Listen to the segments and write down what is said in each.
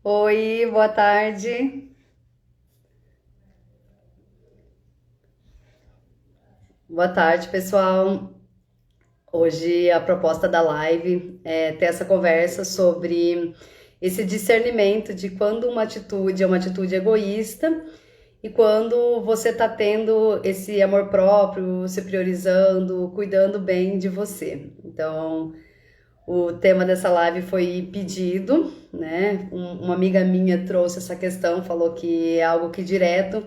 Oi, boa tarde. Boa tarde, pessoal. Hoje a proposta da live é ter essa conversa sobre esse discernimento de quando uma atitude é uma atitude egoísta e quando você está tendo esse amor próprio, se priorizando, cuidando bem de você. Então, o tema dessa live foi pedido, né? Uma amiga minha trouxe essa questão, falou que é algo que direto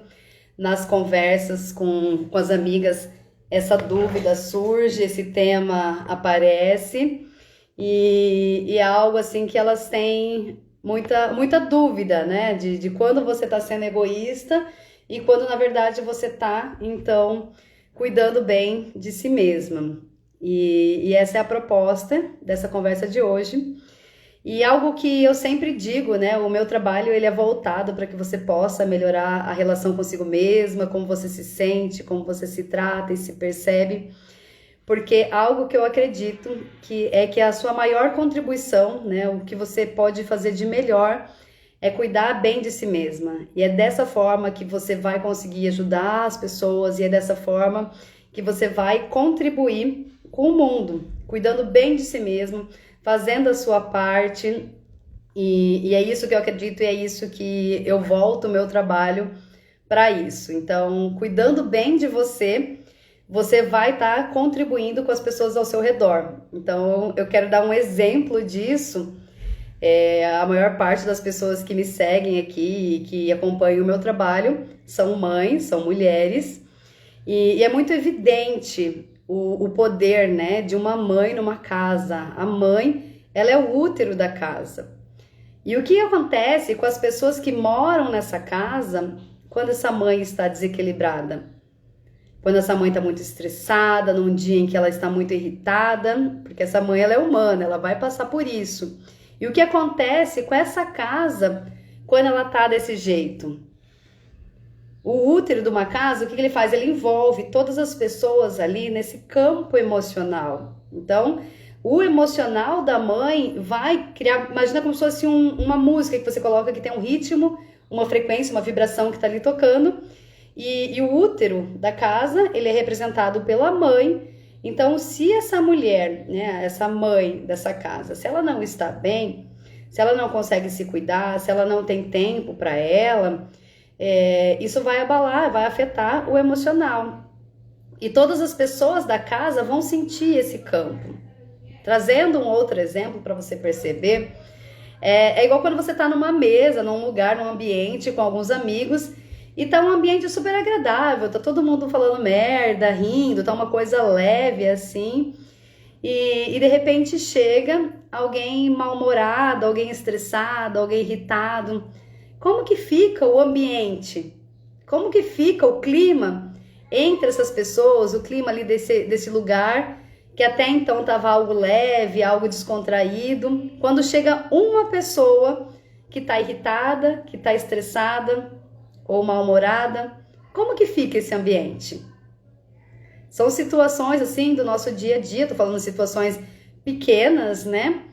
nas conversas com as amigas essa dúvida surge, esse tema aparece e é algo assim que elas têm muita dúvida, né? De quando você está sendo egoísta e quando na verdade você está, então, cuidando bem de si mesma. E essa é a proposta dessa conversa de hoje. E algo que eu sempre digo, né? O meu trabalho ele é voltado para que você possa melhorar a relação consigo mesma, como você se sente, como você se trata e se percebe, porque algo que eu acredito que a sua maior contribuição, né? O que você pode fazer de melhor é cuidar bem de si mesma. E é dessa forma que você vai conseguir ajudar as pessoas e é dessa forma que você vai contribuir com o mundo, cuidando bem de si mesmo, fazendo a sua parte. E é isso que eu acredito e é isso que eu volto o meu trabalho para isso. Então, cuidando bem de você, você vai estar contribuindo com as pessoas ao seu redor. Então, eu quero dar um exemplo disso. A maior parte das pessoas que me seguem aqui e que acompanham o meu trabalho são mães, são mulheres, e é muito evidente o poder, né, de uma mãe numa casa. A mãe, ela é o útero da casa. E o que acontece com as pessoas que moram nessa casa quando essa mãe está desequilibrada? Quando essa mãe está muito estressada, num dia em que ela está muito irritada, porque essa mãe ela é humana, ela vai passar por isso. E o que acontece com essa casa quando ela está desse jeito? O útero de uma casa, o que ele faz? Ele envolve todas as pessoas ali nesse campo emocional. Então, o emocional da mãe vai criar, imagina como se fosse uma música que você coloca que tem um ritmo, uma frequência, uma vibração que está ali tocando, e o útero da casa, ele é representado pela mãe. Então, se essa mulher, né, essa mãe dessa casa, se ela não está bem, se ela não consegue se cuidar, se ela não tem tempo para ela, isso vai abalar, vai afetar o emocional. E todas as pessoas da casa vão sentir esse campo. Trazendo um outro exemplo para você perceber, é igual quando você está numa mesa, num lugar, num ambiente com alguns amigos e tá um ambiente super agradável, tá todo mundo falando merda, rindo, tá uma coisa leve assim. E de repente chega alguém mal-humorado, alguém estressado, alguém irritado. Como que fica o ambiente? Como que fica o clima entre essas pessoas, o clima ali desse lugar que até então estava algo leve, algo descontraído, quando chega uma pessoa que está irritada, que está estressada ou mal-humorada, como que fica esse ambiente? São situações assim do nosso dia a dia, tô falando de situações pequenas, né?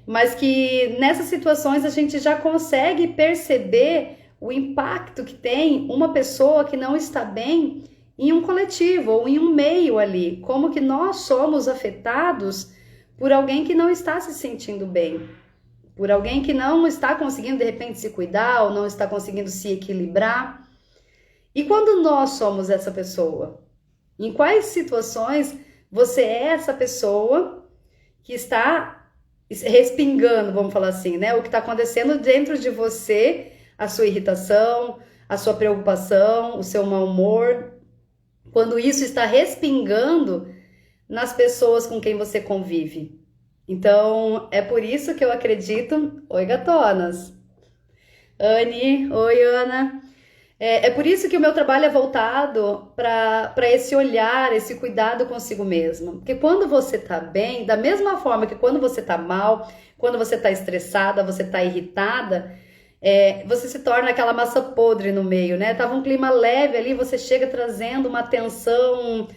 Mas que nessas situações a gente já consegue perceber o impacto que tem uma pessoa que não está bem em um coletivo ou em um meio ali, como que nós somos afetados por alguém que não está se sentindo bem, por alguém que não está conseguindo de repente se cuidar ou não está conseguindo se equilibrar. E quando nós somos essa pessoa? Em quais situações você é essa pessoa que está respingando, vamos falar assim, né? O que está acontecendo dentro de você, a sua irritação, a sua preocupação, o seu mau humor, quando isso está respingando nas pessoas com quem você convive. Então, é por isso que eu acredito. Oi, gatonas. Anne, oi, Ana. É por isso que o meu trabalho é voltado para esse olhar, esse cuidado consigo mesmo. Porque quando você tá bem, da mesma forma que quando você tá mal, quando você tá estressada, você tá irritada, você se torna aquela massa podre no meio, né? Tava um clima leve ali, você chega trazendo uma tensão,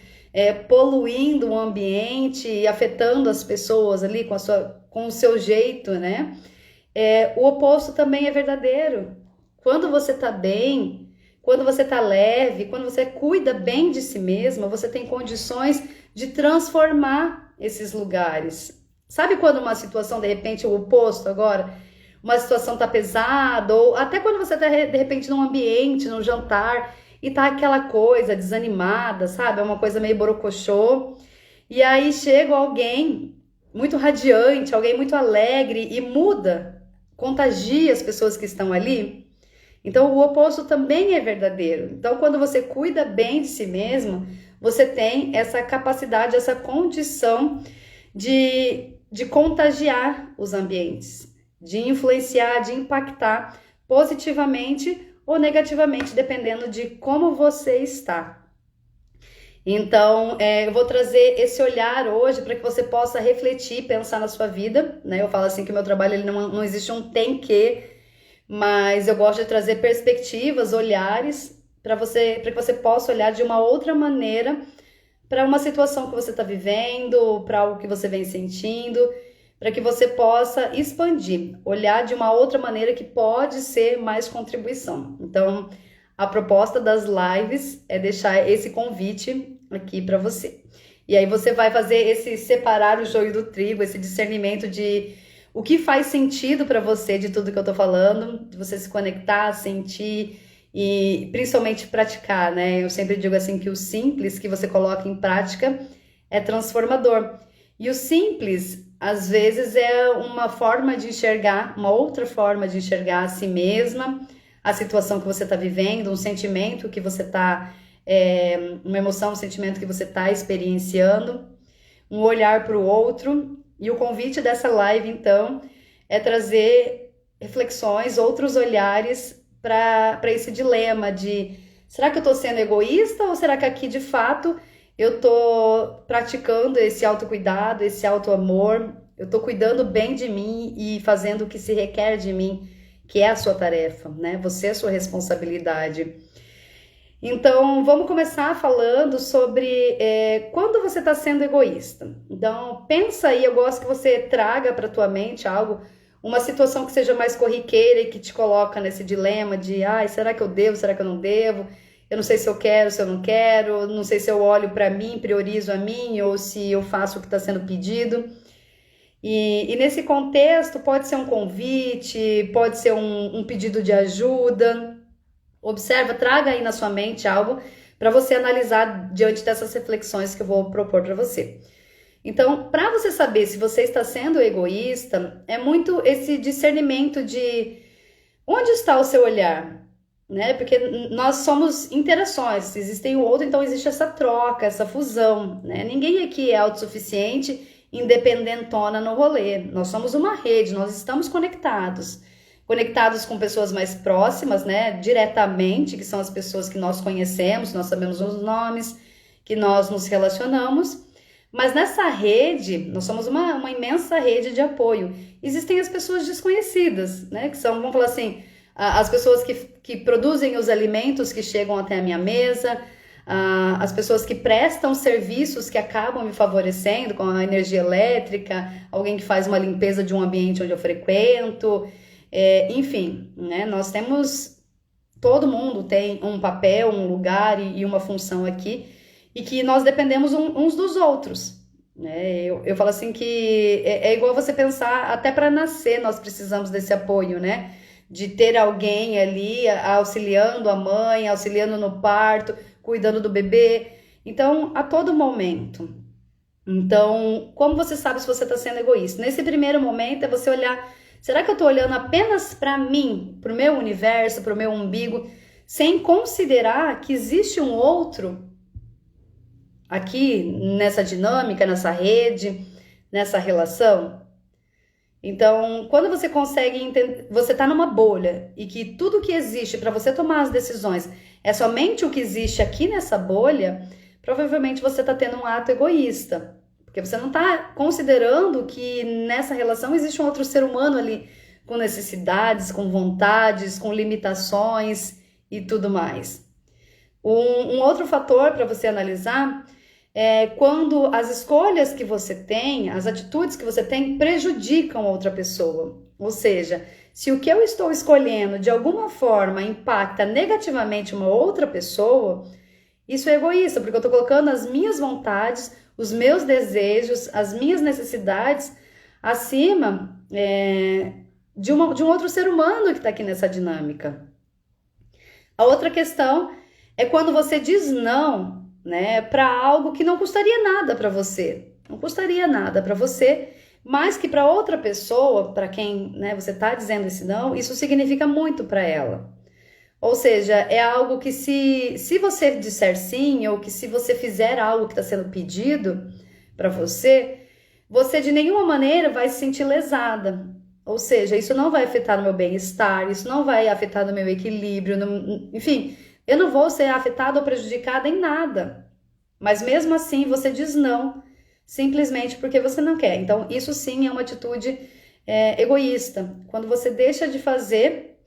poluindo o ambiente e afetando as pessoas ali com o seu jeito, né? O oposto também é verdadeiro. Quando você tá bem, quando você tá leve, quando você cuida bem de si mesma, você tem condições de transformar esses lugares. Sabe quando uma situação, de repente, o oposto agora, uma situação tá pesada, ou até quando você tá, de repente, num ambiente, num jantar, e tá aquela coisa desanimada, sabe? É uma coisa meio borocochô. E aí chega alguém muito radiante, alguém muito alegre e muda, contagia as pessoas que estão ali. Então, o oposto também é verdadeiro. Então, quando você cuida bem de si mesmo, você tem essa capacidade, essa condição de contagiar os ambientes, de influenciar, de impactar positivamente ou negativamente, dependendo de como você está. Então, eu vou trazer esse olhar hoje para que você possa refletir, pensar na sua vida, né? Eu falo assim que o meu trabalho ele não existe um tem que, mas eu gosto de trazer perspectivas, olhares para que você possa olhar de uma outra maneira para uma situação que você está vivendo, para algo que você vem sentindo, para que você possa expandir, olhar de uma outra maneira que pode ser mais contribuição. Então, a proposta das lives é deixar esse convite aqui para você. E aí você vai fazer esse separar o joio do trigo, esse discernimento de o que faz sentido para você de tudo que eu tô falando, de você se conectar, sentir e principalmente praticar, né? Eu sempre digo assim que o simples que você coloca em prática é transformador. E o simples, às vezes, é uma forma de enxergar, uma outra forma de enxergar a si mesma, a situação que você está vivendo, um sentimento que você está, uma emoção, um sentimento que você está experienciando, um olhar para o outro. E o convite dessa live, então, é trazer reflexões, outros olhares para esse dilema de será que eu estou sendo egoísta ou será que aqui, de fato, eu estou praticando esse autocuidado, esse autoamor, eu estou cuidando bem de mim e fazendo o que se requer de mim, que é a sua tarefa, né? Você é a sua responsabilidade. Então, vamos começar falando sobre quando você está sendo egoísta. Então, pensa aí, eu gosto que você traga para a tua mente algo, uma situação que seja mais corriqueira e que te coloca nesse dilema de, será que eu devo, será que eu não devo? Eu não sei se eu quero, se eu não quero, não sei se eu olho para mim, priorizo a mim, ou se eu faço o que está sendo pedido. E nesse contexto, pode ser um convite, pode ser um pedido de ajuda. Observa, traga aí na sua mente algo para você analisar diante dessas reflexões que eu vou propor para você. Então, para você saber se você está sendo egoísta, é muito esse discernimento de onde está o seu olhar, né? Porque nós somos interações, existem o outro, então existe essa troca, essa fusão, né? Ninguém aqui é autossuficiente, independentona no rolê. Nós somos uma rede, nós estamos conectados com pessoas mais próximas, né, diretamente, que são as pessoas que nós conhecemos, nós sabemos os nomes, que nós nos relacionamos, mas nessa rede, nós somos uma imensa rede de apoio. Existem as pessoas desconhecidas, né, que são, vamos falar assim, as pessoas que produzem os alimentos que chegam até a minha mesa, as pessoas que prestam serviços que acabam me favorecendo, com a energia elétrica, alguém que faz uma limpeza de um ambiente onde eu frequento, enfim, né? Nós temos, todo mundo tem um papel, um lugar e uma função aqui, e que nós dependemos uns dos outros, né? Eu falo assim que é igual você pensar, até para nascer nós precisamos desse apoio, né? De ter alguém ali auxiliando a mãe, auxiliando no parto, cuidando do bebê, então a todo momento. Então, como você sabe se você está sendo egoísta? Nesse primeiro momento é você olhar, será que eu estou olhando apenas para mim, para o meu universo, para o meu umbigo, sem considerar que existe um outro aqui nessa dinâmica, nessa rede, nessa relação? Então, quando você consegue entender, você está numa bolha e que tudo que existe para você tomar as decisões é somente o que existe aqui nessa bolha, provavelmente você está tendo um ato egoísta. Porque você não está considerando que nessa relação existe um outro ser humano ali com necessidades, com vontades, com limitações e tudo mais. Um outro fator para você analisar quando as escolhas que você tem, as atitudes que você tem prejudicam outra pessoa. Ou seja, se o que eu estou escolhendo de alguma forma impacta negativamente uma outra pessoa, isso é egoísta, porque eu estou colocando as minhas vontades, os meus desejos, as minhas necessidades acima de um outro ser humano que está aqui nessa dinâmica. A outra questão é quando você diz não, né, para algo que não custaria nada para você. Não custaria nada para você, mas que para outra pessoa, para quem, né, você está dizendo esse não, isso significa muito para ela. Ou seja, é algo que se você disser sim, ou que se você fizer algo que está sendo pedido para você, você de nenhuma maneira vai se sentir lesada. Ou seja, isso não vai afetar no meu bem-estar, isso não vai afetar no meu equilíbrio, enfim, eu não vou ser afetada ou prejudicada em nada. Mas mesmo assim, você diz não, simplesmente porque você não quer. Então, isso sim é uma atitude egoísta. Quando você deixa de fazer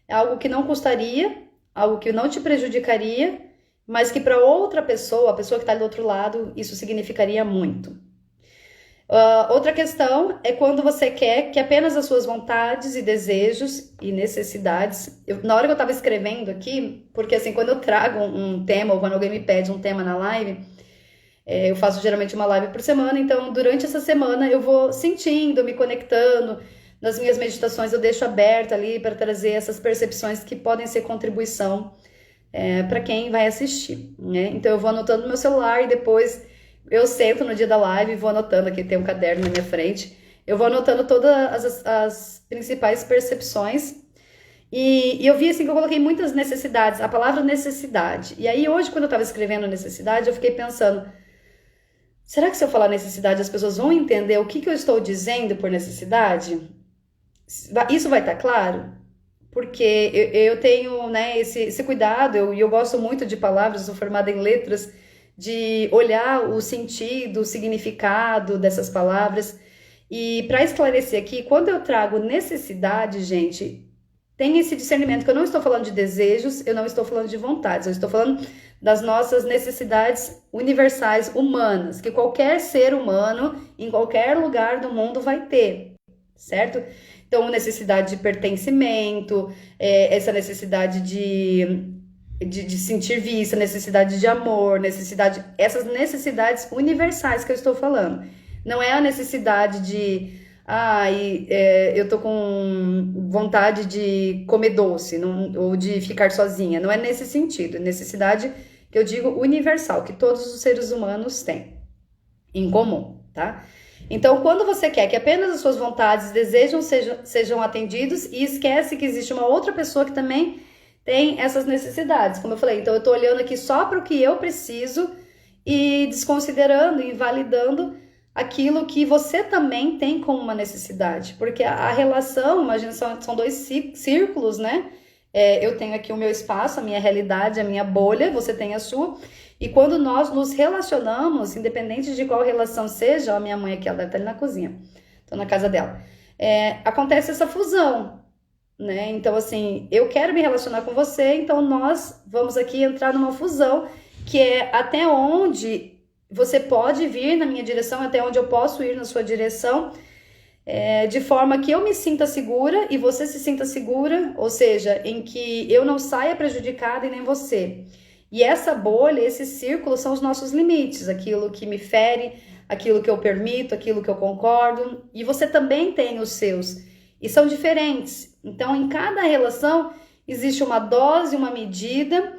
algo que não custaria, algo que não te prejudicaria, mas que para outra pessoa, a pessoa que está do outro lado, isso significaria muito. Outra questão é quando você quer que apenas as suas vontades e desejos e necessidades... na hora que eu estava escrevendo aqui, porque assim, quando eu trago um tema ou quando alguém me pede um tema na live, eu faço geralmente uma live por semana, então durante essa semana eu vou sentindo, me conectando. Nas minhas meditações eu deixo aberto ali para trazer essas percepções que podem ser contribuição para quem vai assistir, né? Então eu vou anotando no meu celular e depois eu sento no dia da live e vou anotando, aqui tem um caderno na minha frente, eu vou anotando todas as principais percepções e eu vi assim que eu coloquei muitas necessidades, a palavra necessidade. E aí hoje quando eu estava escrevendo necessidade, eu fiquei pensando, será que se eu falar necessidade as pessoas vão entender o que eu estou dizendo por necessidade? Isso vai estar claro? Porque eu tenho, né, esse cuidado, eu gosto muito de palavras, eu sou formada em letras, de olhar o sentido, o significado dessas palavras. E para esclarecer aqui, quando eu trago necessidade, gente, tem esse discernimento que eu não estou falando de desejos, eu não estou falando de vontades, eu estou falando das nossas necessidades universais humanas, que qualquer ser humano, em qualquer lugar do mundo vai ter, certo? Então, necessidade de pertencimento, essa necessidade de sentir vista, necessidade de amor, essas necessidades universais que eu estou falando. Não é a necessidade de, eu tô com vontade de comer doce, ou de ficar sozinha. Não é nesse sentido, é necessidade que eu digo universal, que todos os seres humanos têm em comum, tá? Então, quando você quer que apenas as suas vontades e desejos sejam atendidos e esquece que existe uma outra pessoa que também tem essas necessidades, como eu falei, então eu tô olhando aqui só para o que eu preciso e desconsiderando e invalidando aquilo que você também tem como uma necessidade, porque a relação, imagina, são dois círculos, né? Eu tenho aqui o meu espaço, a minha realidade, a minha bolha, você tem a sua, e quando nós nos relacionamos, independente de qual relação seja, a minha mãe aqui, ela deve estar ali na cozinha, tô na casa dela, acontece essa fusão, né? Então, assim, eu quero me relacionar com você, então nós vamos aqui entrar numa fusão, que é até onde você pode vir na minha direção, até onde eu posso ir na sua direção, de forma que eu me sinta segura e você se sinta segura, ou seja, em que eu não saia prejudicada e nem você. E essa bolha, esse círculo são os nossos limites, aquilo que me fere, aquilo que eu permito, aquilo que eu concordo, e você também tem os seus, e são diferentes. Então, em cada relação existe uma dose, uma medida,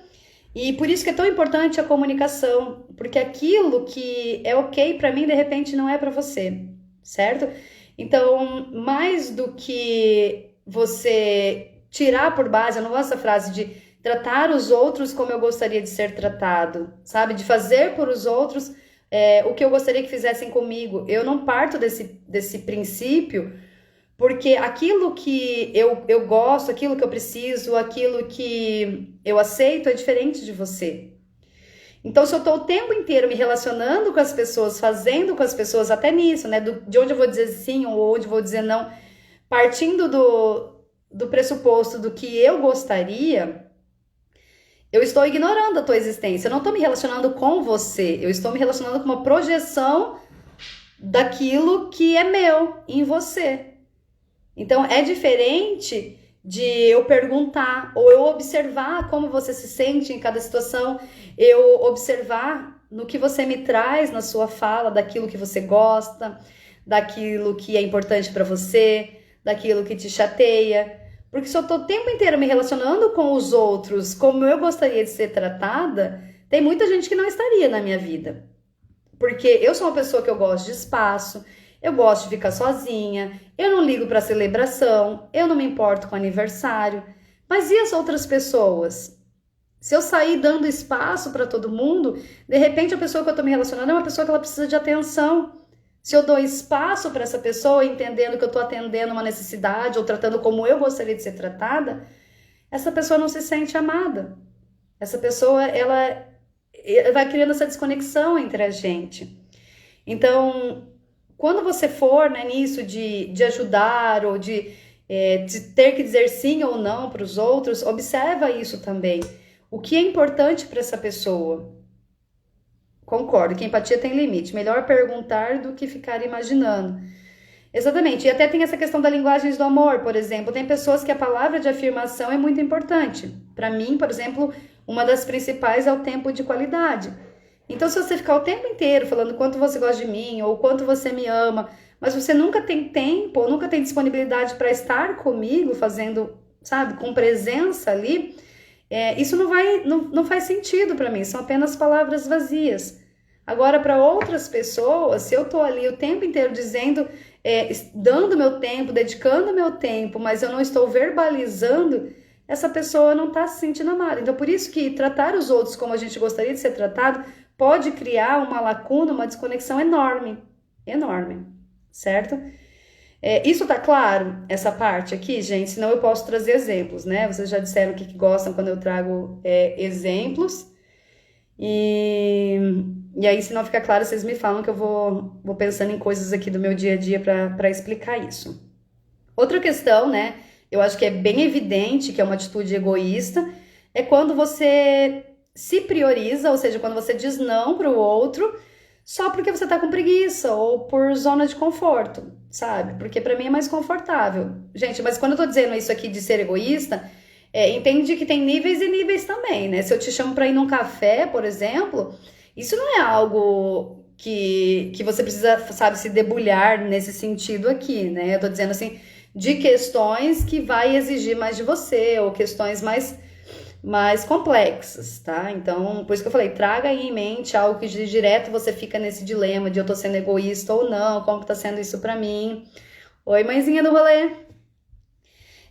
e por isso que é tão importante a comunicação, porque aquilo que é ok para mim, de repente, não é para você, certo? Então, mais do que você tirar por base, eu não gosto dessa frase de tratar os outros como eu gostaria de ser tratado, sabe? De fazer por os outros o que eu gostaria que fizessem comigo. Eu não parto desse princípio, porque aquilo que eu gosto, aquilo que eu preciso, aquilo que eu aceito é diferente de você. Então, se eu estou o tempo inteiro me relacionando com as pessoas, fazendo com as pessoas, até nisso, né? De onde eu vou dizer sim ou onde eu vou dizer não, partindo do pressuposto do que eu gostaria, eu estou ignorando a tua existência. Eu não estou me relacionando com você. Eu estou me relacionando com uma projeção daquilo que é meu em você. Então é diferente de eu perguntar ou eu observar como você se sente em cada situação, eu observar no que você me traz na sua fala, daquilo que você gosta, daquilo que é importante para você, daquilo que te chateia. Porque se eu tô o tempo inteiro me relacionando com os outros como eu gostaria de ser tratada, tem muita gente que não estaria na minha vida. Porque eu sou uma pessoa que eu gosto de espaço, eu gosto de ficar sozinha, eu não ligo para celebração, eu não me importo com aniversário. Mas e as outras pessoas? Se eu sair dando espaço para todo mundo, de repente a pessoa que eu estou me relacionando é uma pessoa que ela precisa de atenção. Se eu dou espaço para essa pessoa, entendendo que eu estou atendendo uma necessidade ou tratando como eu gostaria de ser tratada, essa pessoa não se sente amada. Essa pessoa, ela vai criando essa desconexão entre a gente. Então, quando você for, né, nisso de ajudar ou de ter que dizer sim ou não para os outros, observa isso também. O que é importante para essa pessoa? Concordo que empatia tem limite. Melhor perguntar do que ficar imaginando. Exatamente. E até tem essa questão da linguagem do amor, por exemplo. Tem pessoas que a palavra de afirmação é muito importante. Para mim, por exemplo, uma das principais é o tempo de qualidade. Então, se você ficar o tempo inteiro falando quanto você gosta de mim ou quanto você me ama, mas você nunca tem tempo ou nunca tem disponibilidade para estar comigo, fazendo, sabe, com presença ali, isso não faz sentido para mim. São apenas palavras vazias. Agora, para outras pessoas, se eu tô ali o tempo inteiro dizendo, dando meu tempo, dedicando meu tempo, mas eu não estou verbalizando, essa pessoa não está se sentindo amada. Então, por isso que tratar os outros como a gente gostaria de ser tratado pode criar uma lacuna, uma desconexão enorme, enorme, certo? Isso tá claro, essa parte aqui, gente? Senão eu posso trazer exemplos, né? Vocês já disseram o que gostam quando eu trago exemplos. E aí, se não ficar claro, vocês me falam que eu vou pensando em coisas aqui do meu dia a dia para explicar isso. Outra questão, né? Eu acho que é bem evidente que é uma atitude egoísta, é quando você se prioriza, ou seja, quando você diz não para o outro só porque você tá com preguiça ou por zona de conforto, sabe? Porque para mim é mais confortável. Gente, mas quando eu tô dizendo isso aqui de ser egoísta, entende que tem níveis e níveis também, né? Se eu te chamo para ir num café, por exemplo, isso não é algo que você precisa, sabe, se debulhar nesse sentido aqui, né? Eu tô dizendo assim, de questões que vai exigir mais de você, ou questões mais complexas, tá? Então, por isso que eu falei, traga aí em mente algo que de direto você fica nesse dilema de eu tô sendo egoísta ou não, como que tá sendo isso pra mim. Oi, mãezinha do rolê.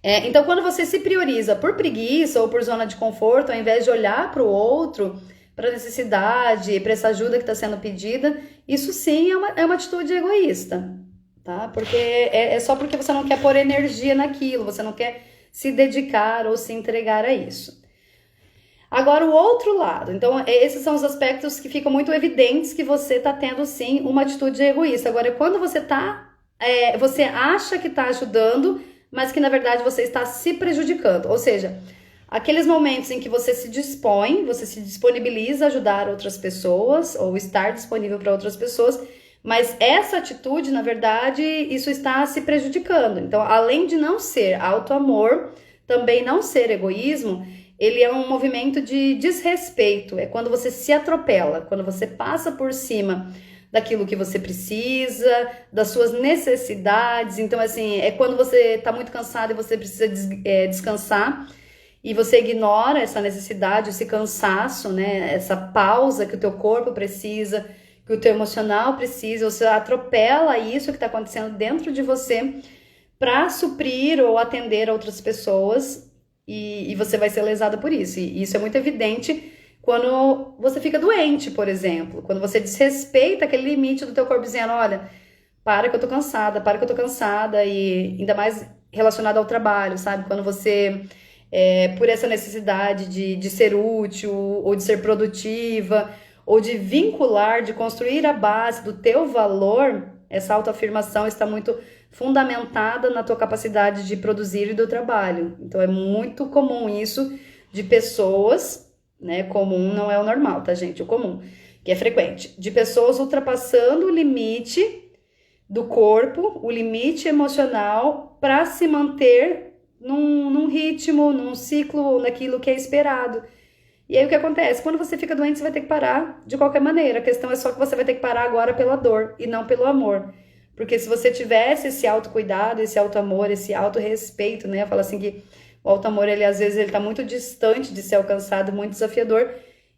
Então, quando você se prioriza por preguiça ou por zona de conforto, ao invés de olhar para o outro, para a necessidade, para essa ajuda que está sendo pedida, isso sim é uma atitude egoísta, tá? Porque é só porque você não quer pôr energia naquilo, você não quer se dedicar ou se entregar a isso. Agora, o outro lado. Então, esses são os aspectos que ficam muito evidentes que você está tendo, sim, uma atitude egoísta. Agora, quando você você acha que está ajudando, mas que, na verdade, você está se prejudicando. Ou seja, aqueles momentos em que você se dispõe, você se disponibiliza a ajudar outras pessoas ou estar disponível para outras pessoas, mas essa atitude, na verdade, isso está se prejudicando. Então, além de não ser auto-amor, também não ser egoísmo, ele é um movimento de desrespeito. É quando você se atropela, quando você passa por cima daquilo que você precisa, das suas necessidades. Então, assim, é quando você está muito cansado e você precisa descansar, e você ignora essa necessidade, esse cansaço, né? Essa pausa que o teu corpo precisa, que o teu emocional precisa, você atropela isso que está acontecendo dentro de você para suprir ou atender outras pessoas, e você vai ser lesada por isso. E isso é muito evidente quando você fica doente, por exemplo, quando você desrespeita aquele limite do teu corpo dizendo, olha, para que eu tô cansada, e ainda mais relacionado ao trabalho, sabe? Quando você, por essa necessidade de ser útil, ou de ser produtiva, ou de vincular, de construir a base do teu valor, essa autoafirmação está muito fundamentada na tua capacidade de produzir e do trabalho. Então, é muito comum isso de pessoas né? Comum não é o normal, tá, gente? O comum, que é frequente. De pessoas ultrapassando o limite do corpo, o limite emocional, para se manter num ritmo, num ciclo, naquilo que é esperado. E aí o que acontece? Quando você fica doente, você vai ter que parar de qualquer maneira. A questão é só que você vai ter que parar agora pela dor e não pelo amor. Porque se você tivesse esse autocuidado, esse auto-amor, esse auto-respeito, né? Eu falo assim que o auto-amor, ele às vezes ele tá muito distante de ser alcançado, muito desafiador.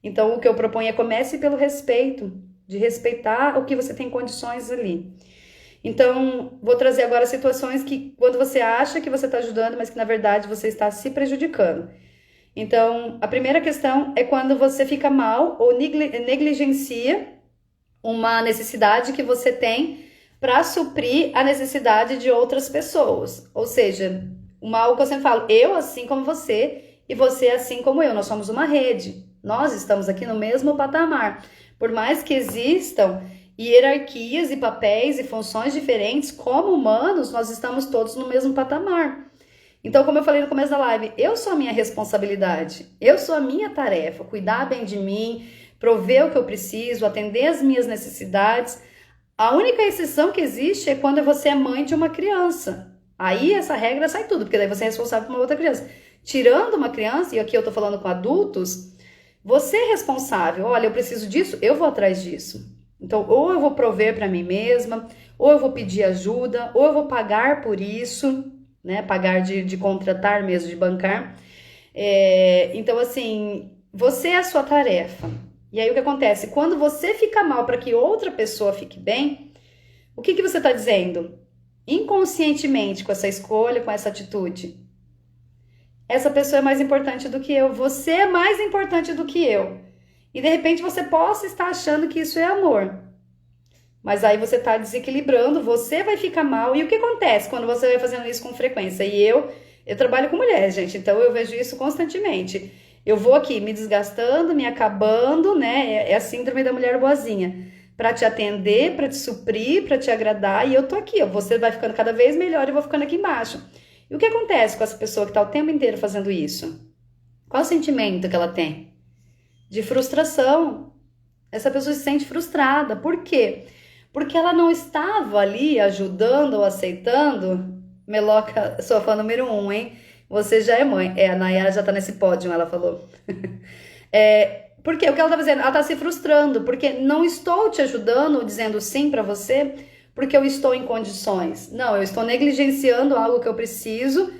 Então o que eu proponho é comece pelo respeito, de respeitar o que você tem condições ali. Então, vou trazer agora situações que quando você acha que você está ajudando, mas que na verdade você está se prejudicando. Então, a primeira questão é quando você fica mal ou negligencia uma necessidade que você tem para suprir a necessidade de outras pessoas. Ou seja, o mal que eu sempre falo, eu assim como você e você assim como eu, nós somos uma rede. Nós estamos aqui no mesmo patamar. Por mais que existam hierarquias e papéis e funções diferentes, como humanos, nós estamos todos no mesmo patamar. Então, como eu falei no começo da live, eu sou a minha responsabilidade, eu sou a minha tarefa, cuidar bem de mim, prover o que eu preciso, atender as minhas necessidades. A única exceção que existe é quando você é mãe de uma criança. Aí essa regra sai tudo, porque daí você é responsável por uma outra criança. Tirando uma criança, e aqui eu tô falando com adultos, você é responsável. Olha, eu preciso disso, eu vou atrás disso. Então, ou eu vou prover para mim mesma, ou eu vou pedir ajuda, ou eu vou pagar por isso, né? Pagar de contratar mesmo, de bancar. Então, assim, você é a sua tarefa. E aí o que acontece? Quando você fica mal para que outra pessoa fique bem, o que você está dizendo? Inconscientemente, com essa escolha, com essa atitude, essa pessoa é mais importante do que eu, você é mais importante do que eu. E de repente você possa estar achando que isso é amor. Mas aí você está desequilibrando, você vai ficar mal. E o que acontece quando você vai fazendo isso com frequência? E eu trabalho com mulheres, gente, então eu vejo isso constantemente. Eu vou aqui me desgastando, me acabando, né? É a síndrome da mulher boazinha. Para te atender, para te suprir, para te agradar. E eu tô aqui, ó, você vai ficando cada vez melhor e eu vou ficando aqui embaixo. E o que acontece com essa pessoa que está o tempo inteiro fazendo isso? Qual o sentimento que ela tem? De frustração. Essa pessoa se sente frustrada. Por quê? Porque ela não estava ali ajudando ou aceitando. Meloca, sua fã número 1, hein? Você já é mãe. A Nayara já tá nesse pódio, ela falou. Porque o que ela tá fazendo? Ela tá se frustrando, porque não estou te ajudando, dizendo sim pra você, porque eu estou em condições. Não, eu estou negligenciando algo que eu preciso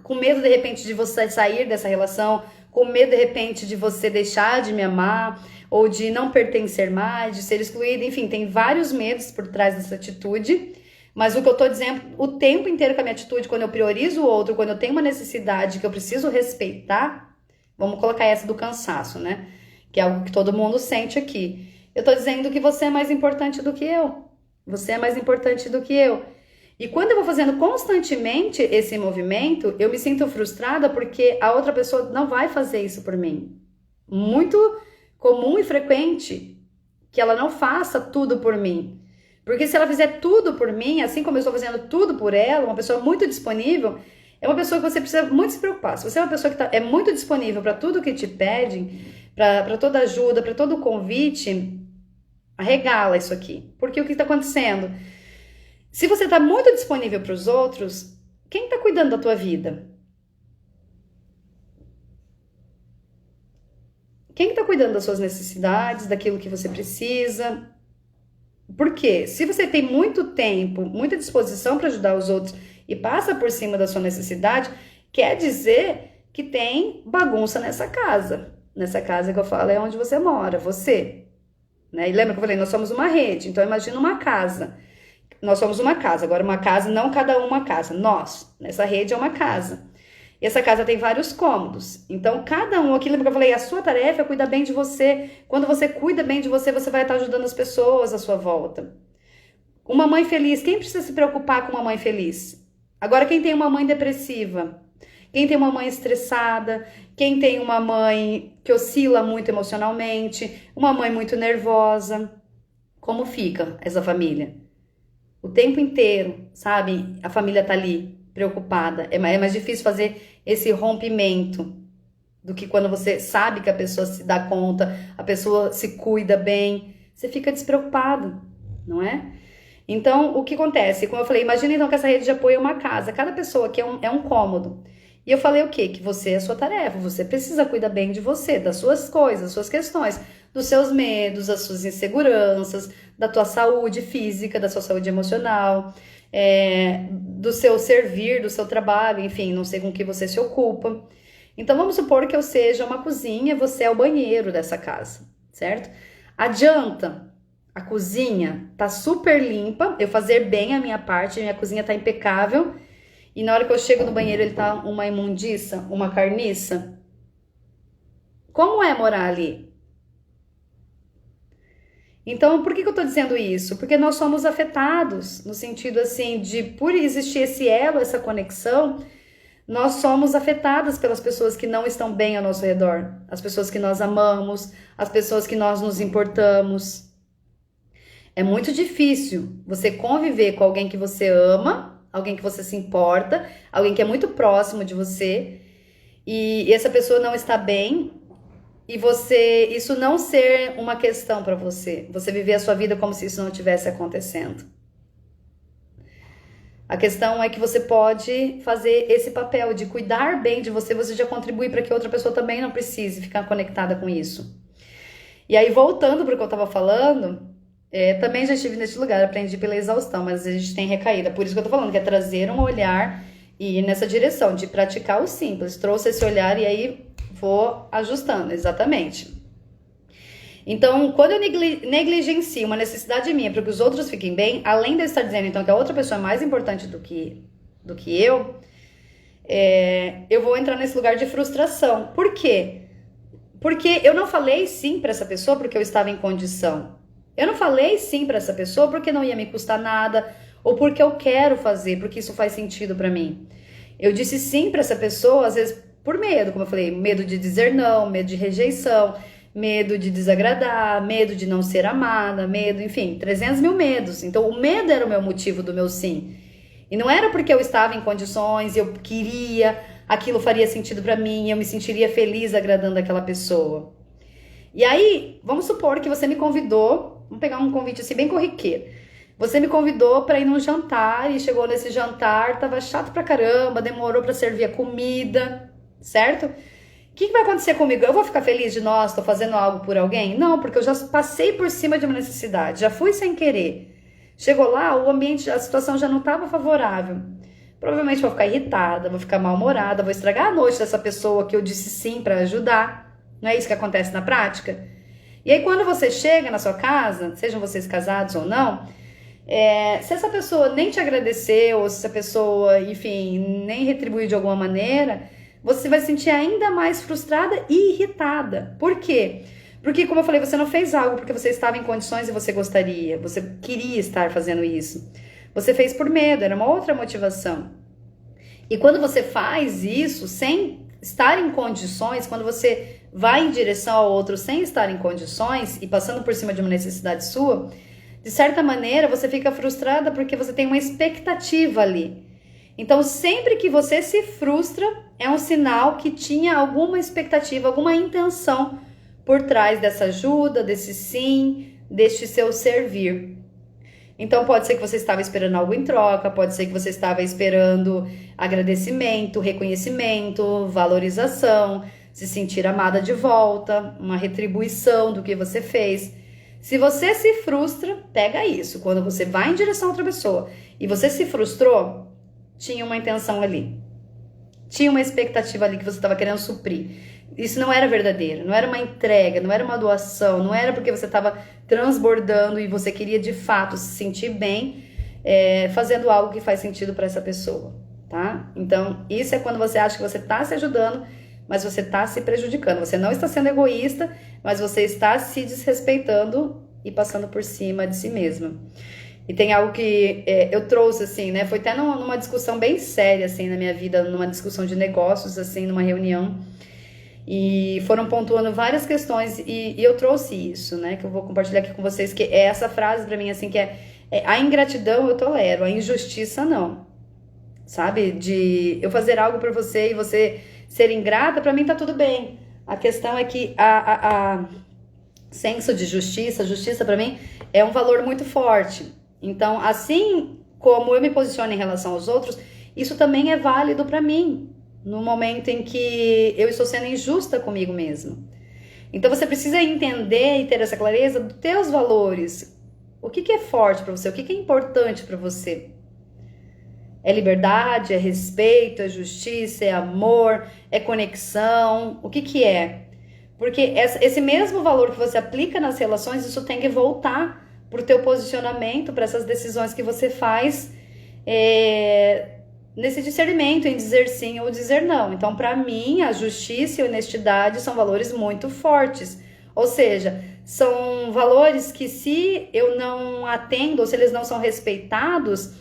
com medo de repente de você sair dessa relação, com medo de repente de você deixar de me amar, ou de não pertencer mais, de ser excluída, enfim, tem vários medos por trás dessa atitude, mas o que eu tô dizendo o tempo inteiro com a minha atitude, quando eu priorizo o outro, quando eu tenho uma necessidade que eu preciso respeitar, vamos colocar essa do cansaço, né? Que é algo que todo mundo sente aqui. Eu tô dizendo que você é mais importante do que eu. Você é mais importante do que eu. E quando eu vou fazendo constantemente esse movimento, eu me sinto frustrada porque a outra pessoa não vai fazer isso por mim. Muito comum e frequente que ela não faça tudo por mim. Porque se ela fizer tudo por mim, assim como eu estou fazendo tudo por ela, uma pessoa muito disponível, é uma pessoa que você precisa muito se preocupar. Se você é uma pessoa que é muito disponível para tudo que te pedem, para toda ajuda, para todo convite, arregala isso aqui. Porque o que está acontecendo? Se você está muito disponível para os outros, quem está cuidando da tua vida? Quem está cuidando das suas necessidades, daquilo que você precisa? Porque se você tem muito tempo, muita disposição para ajudar os outros e passa por cima da sua necessidade, quer dizer que tem bagunça nessa casa. Nessa casa que eu falo é onde você mora, você. Né? E lembra que eu falei, nós somos uma rede, então imagina uma casa. Nós somos uma casa, agora uma casa, não cada uma casa, nós. Nessa rede é uma casa. E essa casa tem vários cômodos. Então, cada um aqui, lembra que eu falei, a sua tarefa é cuidar bem de você. Quando você cuida bem de você, você vai estar ajudando as pessoas à sua volta. Uma mãe feliz, quem precisa se preocupar com uma mãe feliz? Agora, quem tem uma mãe depressiva? Quem tem uma mãe estressada? Quem tem uma mãe que oscila muito emocionalmente? Uma mãe muito nervosa? Como fica essa família? O tempo inteiro, sabe? A família tá ali preocupada. É mais difícil fazer esse rompimento. do que quando você sabe que a pessoa se dá conta, a pessoa se cuida bem, você fica despreocupado, não é? Então, o que acontece? Como eu falei, imagina então que essa rede de apoio é uma casa, cada pessoa aqui é um cômodo. E eu falei o quê? Que você é a sua tarefa, você precisa cuidar bem de você, das suas coisas, das suas questões, dos seus medos, das suas inseguranças, da tua saúde física, da sua saúde emocional, do seu servir, do seu trabalho, enfim, não sei com que você se ocupa. Então vamos supor que eu seja uma cozinha, você é o banheiro dessa casa, certo? Adianta a cozinha tá super limpa, eu fazer bem a minha parte, a minha cozinha tá impecável, e na hora que eu chego no banheiro ele tá uma imundiça, uma carniça? Como é morar ali? Então, por que eu tô dizendo isso? Porque nós somos afetados, no sentido assim, de por existir esse elo, essa conexão, nós somos afetadas pelas pessoas que não estão bem ao nosso redor, as pessoas que nós amamos, as pessoas que nós nos importamos. É muito difícil você conviver com alguém que você ama, alguém que você se importa, alguém que é muito próximo de você, e essa pessoa não está bem, e isso não ser uma questão para você viver a sua vida como se isso não estivesse acontecendo. A questão é que você pode fazer esse papel de cuidar bem de você, você já contribui para que outra pessoa também não precise ficar conectada com isso. E aí, voltando para o que eu estava falando, também já estive nesse lugar, aprendi pela exaustão, mas a gente tem recaída. Por isso que eu tô falando, que é trazer um olhar e ir nessa direção, de praticar o simples. Trouxe esse olhar e aí vou ajustando, exatamente. Então, quando eu negligencio uma necessidade minha para que os outros fiquem bem, além de eu estar dizendo então que a outra pessoa é mais importante do que eu vou entrar nesse lugar de frustração. Por quê? Porque eu não falei sim para essa pessoa porque eu estava em condição. Eu não falei sim para essa pessoa porque não ia me custar nada ou porque eu quero fazer, porque isso faz sentido para mim. Eu disse sim para essa pessoa, às vezes por medo, como eu falei, medo de dizer não, medo de rejeição, medo de desagradar, medo de não ser amada, medo, enfim, 300 mil medos. Então o medo era o meu motivo do meu sim. E não era porque eu estava em condições, eu queria, aquilo faria sentido para mim, eu me sentiria feliz agradando aquela pessoa. E aí, vamos supor que você me convidou, vamos pegar um convite assim bem corriqueiro. Você me convidou para ir num jantar e chegou nesse jantar, tava chato pra caramba, demorou para servir a comida, certo? O que vai acontecer comigo? Eu vou ficar feliz de, nossa, tô fazendo algo por alguém? Não, porque eu já passei por cima de uma necessidade, já fui sem querer. Chegou lá, o ambiente, a situação já não estava favorável. Provavelmente vou ficar irritada, vou ficar mal-humorada, vou estragar a noite dessa pessoa que eu disse sim para ajudar. Não é isso que acontece na prática? E aí quando você chega na sua casa, sejam vocês casados ou não, se essa pessoa nem te agradeceu, ou se essa pessoa, enfim, nem retribuiu de alguma maneira, você vai se sentir ainda mais frustrada e irritada. Por quê? Porque, como eu falei, você não fez algo porque você estava em condições e você gostaria, você queria estar fazendo isso. Você fez por medo, era uma outra motivação. E quando você faz isso sem estar em condições, quando você vai em direção ao outro sem estar em condições e passando por cima de uma necessidade sua, de certa maneira você fica frustrada porque você tem uma expectativa ali. Então, sempre que você se frustra, é um sinal que tinha alguma expectativa, alguma intenção por trás dessa ajuda, desse sim, deste seu servir. Então pode ser que você estava esperando algo em troca, pode ser que você estava esperando agradecimento, reconhecimento, valorização, se sentir amada de volta, uma retribuição do que você fez. Se você se frustra, pega isso. Quando você vai em direção a outra pessoa e você se frustrou, tinha uma intenção ali. Tinha uma expectativa ali que você estava querendo suprir. Isso não era verdadeiro, não era uma entrega, não era uma doação, não era porque você estava transbordando e você queria de fato se sentir bem, fazendo algo que faz sentido para essa pessoa, tá? Então, isso é quando você acha que você está se ajudando, mas você está se prejudicando. Você não está sendo egoísta, mas você está se desrespeitando e passando por cima de si mesma. E tem algo que eu trouxe, assim, né? Foi até numa discussão bem séria, assim, na minha vida, numa discussão de negócios, assim, numa reunião. E foram pontuando várias questões e eu trouxe isso, né? Que eu vou compartilhar aqui com vocês, que é essa frase pra mim, assim, que a ingratidão eu tolero, a injustiça não. Sabe? De eu fazer algo pra você e você ser ingrata, pra mim tá tudo bem. A questão é que a senso de justiça, justiça pra mim é um valor muito forte. Então, assim como eu me posiciono em relação aos outros, isso também é válido pra mim, no momento em que eu estou sendo injusta comigo mesma. Então, você precisa entender e ter essa clareza dos teus valores. O que é forte pra você? O que é importante pra você? É liberdade, é respeito, é justiça, é amor, é conexão? O que é? Porque esse mesmo valor que você aplica nas relações, isso tem que voltar pro teu posicionamento, para essas decisões que você faz nesse discernimento em dizer sim ou dizer não. Então, para mim, a justiça e a honestidade são valores muito fortes. Ou seja, são valores que se eu não atendo, ou se eles não são respeitados,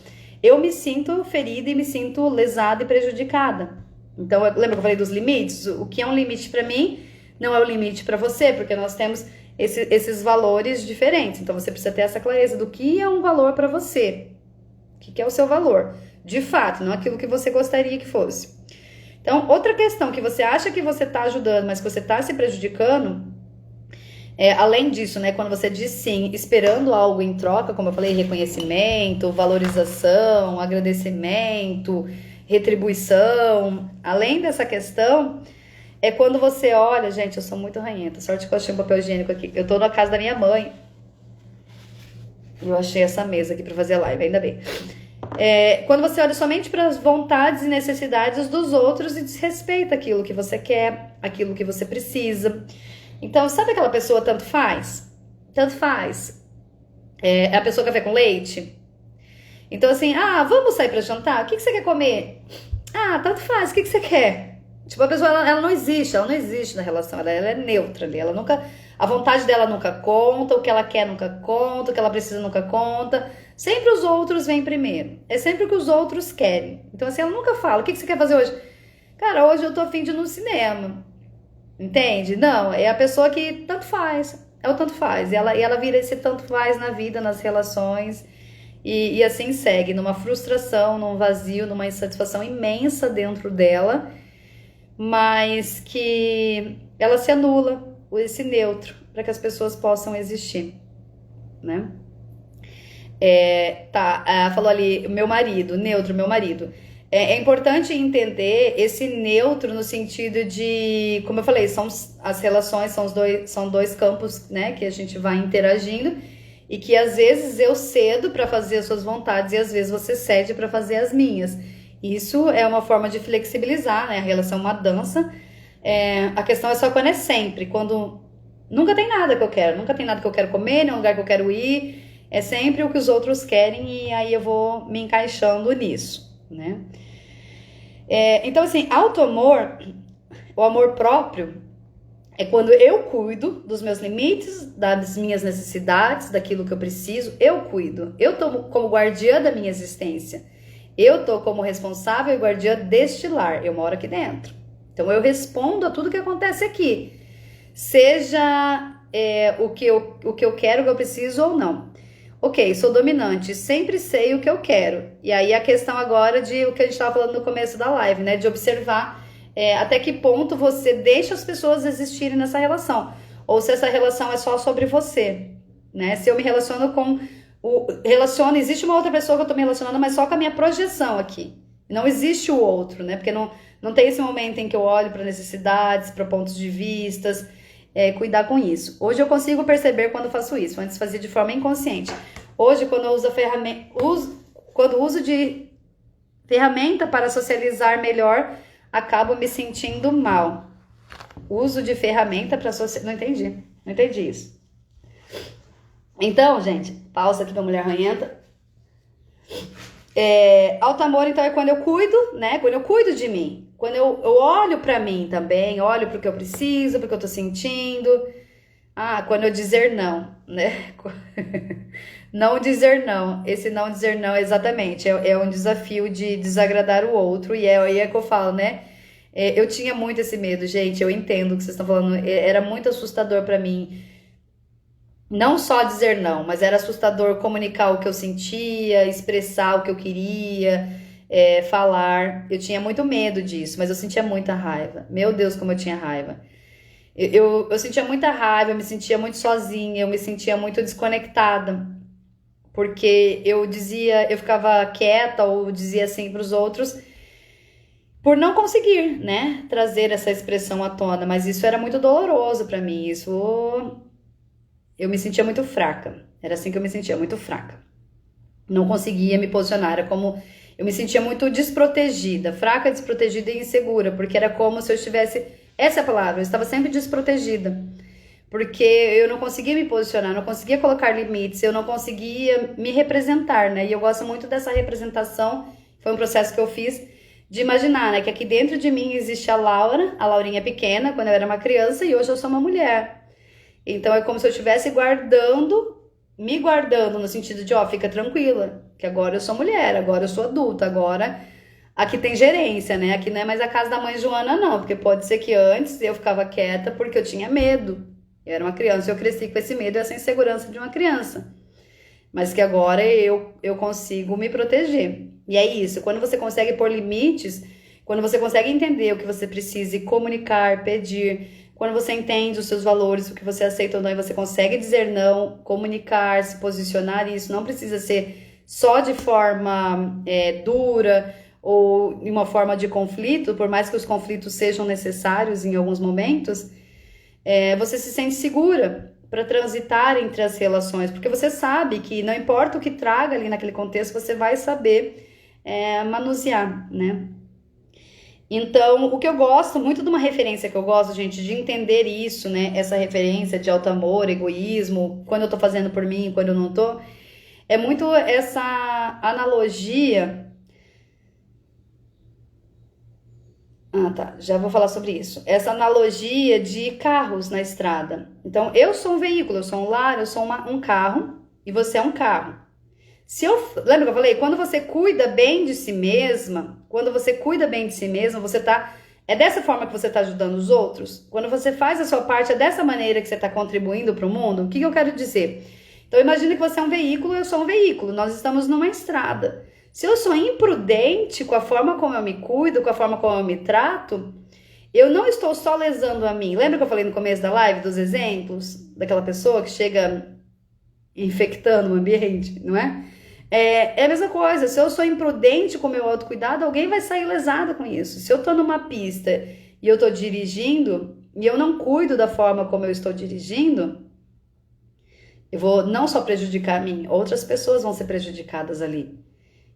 eu me sinto ferida e me sinto lesada e prejudicada. Então, lembra que eu falei dos limites? O que é um limite para mim não é o limite para você, porque nós temos esses valores diferentes. Então, você precisa ter essa clareza do que é um valor para você. O que é o seu valor? De fato, não aquilo que você gostaria que fosse. Então, outra questão que você acha que você está ajudando, mas que você está se prejudicando, além disso, né, quando você diz sim, esperando algo em troca, como eu falei, reconhecimento, valorização, agradecimento, retribuição, além dessa questão, é quando você olha, gente, eu sou muito ranhenta, sorte que eu achei um papel higiênico aqui, eu tô na casa da minha mãe, eu achei essa mesa aqui pra fazer live, ainda bem. Quando você olha somente para as vontades e necessidades dos outros e desrespeita aquilo que você quer, aquilo que você precisa. Então, sabe aquela pessoa tanto faz? Tanto faz. É a pessoa café com leite? Então, assim, vamos sair pra jantar? O que você quer comer? Tanto faz, o que você quer? Tipo, a pessoa, ela não existe na relação, ela é neutra ali, ela nunca, a vontade dela nunca conta, o que ela quer nunca conta, o que ela precisa nunca conta, sempre os outros vêm primeiro, é sempre o que os outros querem. Então, assim, ela nunca fala, o que você quer fazer hoje? Cara, hoje eu tô a fim de ir no cinema, entende? Não, é a pessoa que tanto faz, é o tanto faz, e ela vira esse tanto faz na vida, nas relações, e assim segue, numa frustração, num vazio, numa insatisfação imensa dentro dela, mas que ela se anula, esse neutro, para que as pessoas possam existir, né? Falou ali, meu marido, neutro, meu marido. É importante entender esse neutro no sentido de, como eu falei, as relações são dois campos, né, que a gente vai interagindo e que às vezes eu cedo para fazer as suas vontades e às vezes você cede para fazer as minhas. Isso é uma forma de flexibilizar, né? A relação é uma dança. A questão é só quando é sempre, quando nunca tem nada que eu quero, nunca tem nada que eu quero comer, nem um lugar que eu quero ir, é sempre o que os outros querem e aí eu vou me encaixando nisso, né? Então, assim, auto-amor, o amor próprio, é quando eu cuido dos meus limites, das minhas necessidades, daquilo que eu preciso, eu cuido. Eu tô como guardiã da minha existência. Eu tô como responsável e guardiã deste lar. Eu moro aqui dentro. Então, eu respondo a tudo que acontece aqui. Seja o que eu quero, o que eu preciso ou não. Ok, sou dominante, sempre sei o que eu quero. E aí a questão agora de o que a gente estava falando no começo da live, né? De observar até que ponto você deixa as pessoas existirem nessa relação. Ou se essa relação é só sobre você, né? Se eu me relaciono existe uma outra pessoa que eu tô me relacionando, mas só com a minha projeção aqui. Não existe o outro, né? Porque não tem esse momento em que eu olho para necessidades, para pontos de vistas, cuidar com isso. Hoje eu consigo perceber quando faço isso. Antes fazia de forma inconsciente. Hoje, quando eu uso quando uso de ferramenta para socializar melhor, acabo me sentindo mal. Uso de ferramenta para socializar. Não entendi isso. Então, gente, pausa aqui pra mulher ranhenta. Auto-amor, então, é quando eu cuido, né? Quando eu cuido de mim. Quando eu olho pra mim também, olho pro que eu preciso, pro que eu tô sentindo. Quando eu dizer não, né? Não dizer não. Esse não dizer não, exatamente, é um desafio de desagradar o outro. E aí é que eu falo, né? Eu tinha muito esse medo, gente. Eu entendo o que vocês estão falando. Era muito assustador pra mim. Não só dizer não, mas era assustador comunicar o que eu sentia, expressar o que eu queria. falar. Eu tinha muito medo disso, mas eu sentia muita raiva. Meu Deus, como eu tinha raiva. Eu sentia muita raiva, eu me sentia muito sozinha, eu me sentia muito desconectada. Porque eu ficava quieta ou dizia assim para os outros por não conseguir, né, trazer essa expressão à tona, mas isso era muito doloroso para mim. Eu me sentia muito fraca. Era assim que eu me sentia, muito fraca. Não conseguia me posicionar, era como eu me sentia muito desprotegida, fraca, desprotegida e insegura, porque era como se eu estivesse, essa é a palavra, eu estava sempre desprotegida. Porque eu não conseguia me posicionar, não conseguia colocar limites, eu não conseguia me representar, né? E eu gosto muito dessa representação, foi um processo que eu fiz de imaginar, né? Que aqui dentro de mim existe a Laura, a Laurinha pequena, quando eu era uma criança, e hoje eu sou uma mulher. Então é como se eu estivesse me guardando no sentido de, ó, fica tranquila, que agora eu sou mulher, agora eu sou adulta, agora aqui tem gerência, né? Aqui não é mais a casa da mãe Joana, não, porque pode ser que antes eu ficava quieta porque eu tinha medo. Eu era uma criança e eu cresci com esse medo e essa insegurança de uma criança. Mas que agora eu consigo me proteger. E é isso, quando você consegue pôr limites, quando você consegue entender o que você precisa e comunicar, pedir, quando você entende os seus valores, o que você aceita ou não, e você consegue dizer não, comunicar, se posicionar, isso não precisa ser só de forma dura ou em uma forma de conflito, por mais que os conflitos sejam necessários em alguns momentos, você se sente segura para transitar entre as relações, porque você sabe que não importa o que traga ali naquele contexto, você vai saber manusear, né? Então, o que eu gosto, muito de uma referência que eu gosto, gente, de entender isso, né? Essa referência de alto amor, egoísmo, quando eu tô fazendo por mim, quando eu não tô, é muito essa analogia. Ah, tá. Já vou falar sobre isso. Essa analogia de carros na estrada. Então, eu sou um veículo, eu sou um lar, eu sou um carro e você é um carro. Lembra que eu falei? Quando você cuida bem de si mesma, quando você cuida bem de si mesma, você tá. É dessa forma que você tá ajudando os outros? Quando você faz a sua parte, é dessa maneira que você tá contribuindo para o mundo? O que eu quero dizer? Então, imagine que você é um veículo, eu sou um veículo. Nós estamos numa estrada. Se eu sou imprudente com a forma como eu me cuido, com a forma como eu me trato, eu não estou só lesando a mim. Lembra que eu falei no começo da live dos exemplos daquela pessoa que chega infectando o ambiente, não é? É a mesma coisa. Se eu sou imprudente com o meu autocuidado, alguém vai sair lesado com isso. Se eu tô numa pista e eu tô dirigindo e eu não cuido da forma como eu estou dirigindo, eu vou não só prejudicar a mim, outras pessoas vão ser prejudicadas ali.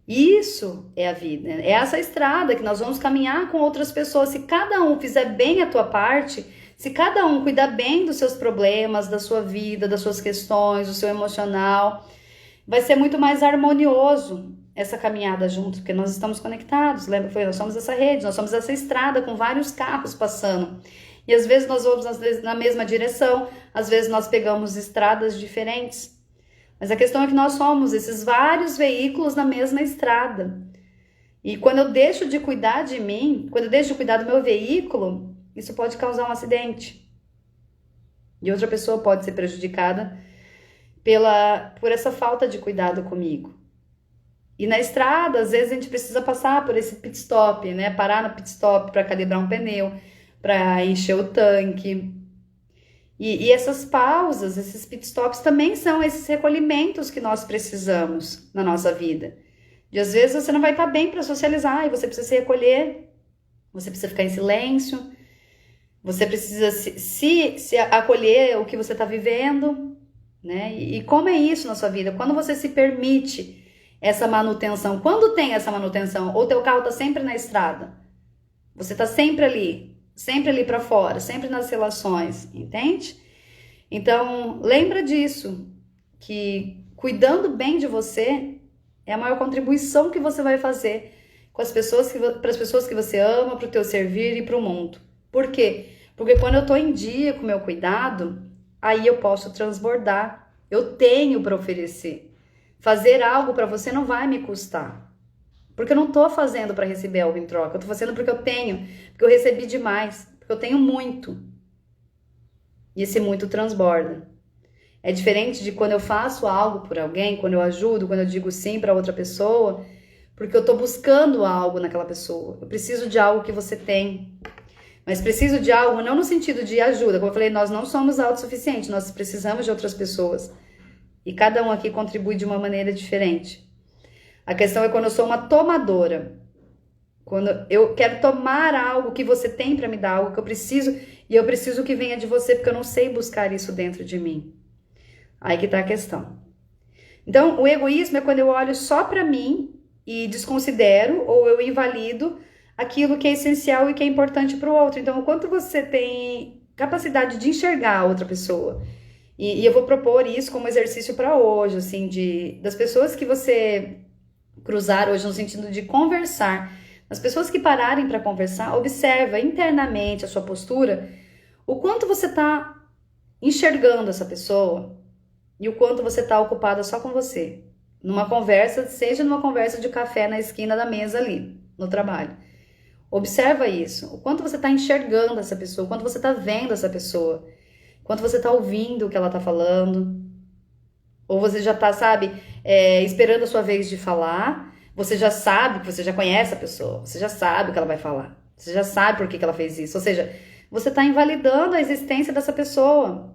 Isso é a vida, é essa estrada que nós vamos caminhar com outras pessoas. Se cada um fizer bem a tua parte, se cada um cuidar bem dos seus problemas, da sua vida, das suas questões, do seu emocional, vai ser muito mais harmonioso essa caminhada junto, porque nós estamos conectados. Lembra que nós somos essa rede, nós somos essa estrada com vários carros passando. E às vezes nós vamos na mesma direção, às vezes nós pegamos estradas diferentes. Mas a questão é que nós somos esses vários veículos na mesma estrada. E quando eu deixo de cuidar de mim, quando eu deixo de cuidar do meu veículo, isso pode causar um acidente. E outra pessoa pode ser prejudicada por essa falta de cuidado comigo. E na estrada, às vezes a gente precisa passar por esse pit stop, né? Parar no pit stop para calibrar um pneu, para encher o tanque. E essas pausas, esses pit stops também são esses recolhimentos que nós precisamos na nossa vida. E às vezes você não vai estar bem para socializar e você precisa se recolher, você precisa ficar em silêncio, você precisa se acolher o que você está vivendo, né? E como é isso na sua vida? Quando você se permite essa manutenção, quando tem essa manutenção, ou teu carro está sempre na estrada, você está sempre ali para fora, sempre nas relações, entende? Então, lembra disso, que cuidando bem de você é a maior contribuição que você vai fazer com as pessoas para as pessoas que você ama, para o teu servir e para o mundo. Por quê? Porque quando eu estou em dia com o meu cuidado, aí eu posso transbordar, eu tenho para oferecer. Fazer algo para você não vai me custar. Porque eu não tô fazendo para receber algo em troca. Eu tô fazendo porque eu tenho. Porque eu recebi demais. Porque eu tenho muito. E esse muito transborda. É diferente de quando eu faço algo por alguém, quando eu ajudo, quando eu digo sim para outra pessoa, porque eu tô buscando algo naquela pessoa. Eu preciso de algo que você tem. Mas preciso de algo não no sentido de ajuda. Como eu falei, nós não somos autossuficientes, nós precisamos de outras pessoas. E cada um aqui contribui de uma maneira diferente. A questão é quando eu sou uma tomadora. Quando eu quero tomar algo que você tem para me dar, algo que eu preciso, e eu preciso que venha de você, porque eu não sei buscar isso dentro de mim. Aí que tá a questão. Então, o egoísmo é quando eu olho só para mim e desconsidero ou eu invalido aquilo que é essencial e que é importante para o outro. Então, o quanto você tem capacidade de enxergar a outra pessoa. E eu vou propor isso como exercício para hoje, assim, das pessoas que você cruzar hoje no sentido de conversar. As pessoas que pararem para conversar, observa internamente a sua postura, o quanto você está enxergando essa pessoa e o quanto você está ocupada só com você. Numa conversa, seja numa conversa de café na esquina da mesa ali, no trabalho. Observa isso, o quanto você está enxergando essa pessoa, o quanto você está vendo essa pessoa, o quanto você está ouvindo o que ela está falando. Ou você já está, sabe, esperando a sua vez de falar, você já sabe que você já conhece a pessoa, você já sabe o que ela vai falar, você já sabe por que ela fez isso. Ou seja, você está invalidando a existência dessa pessoa.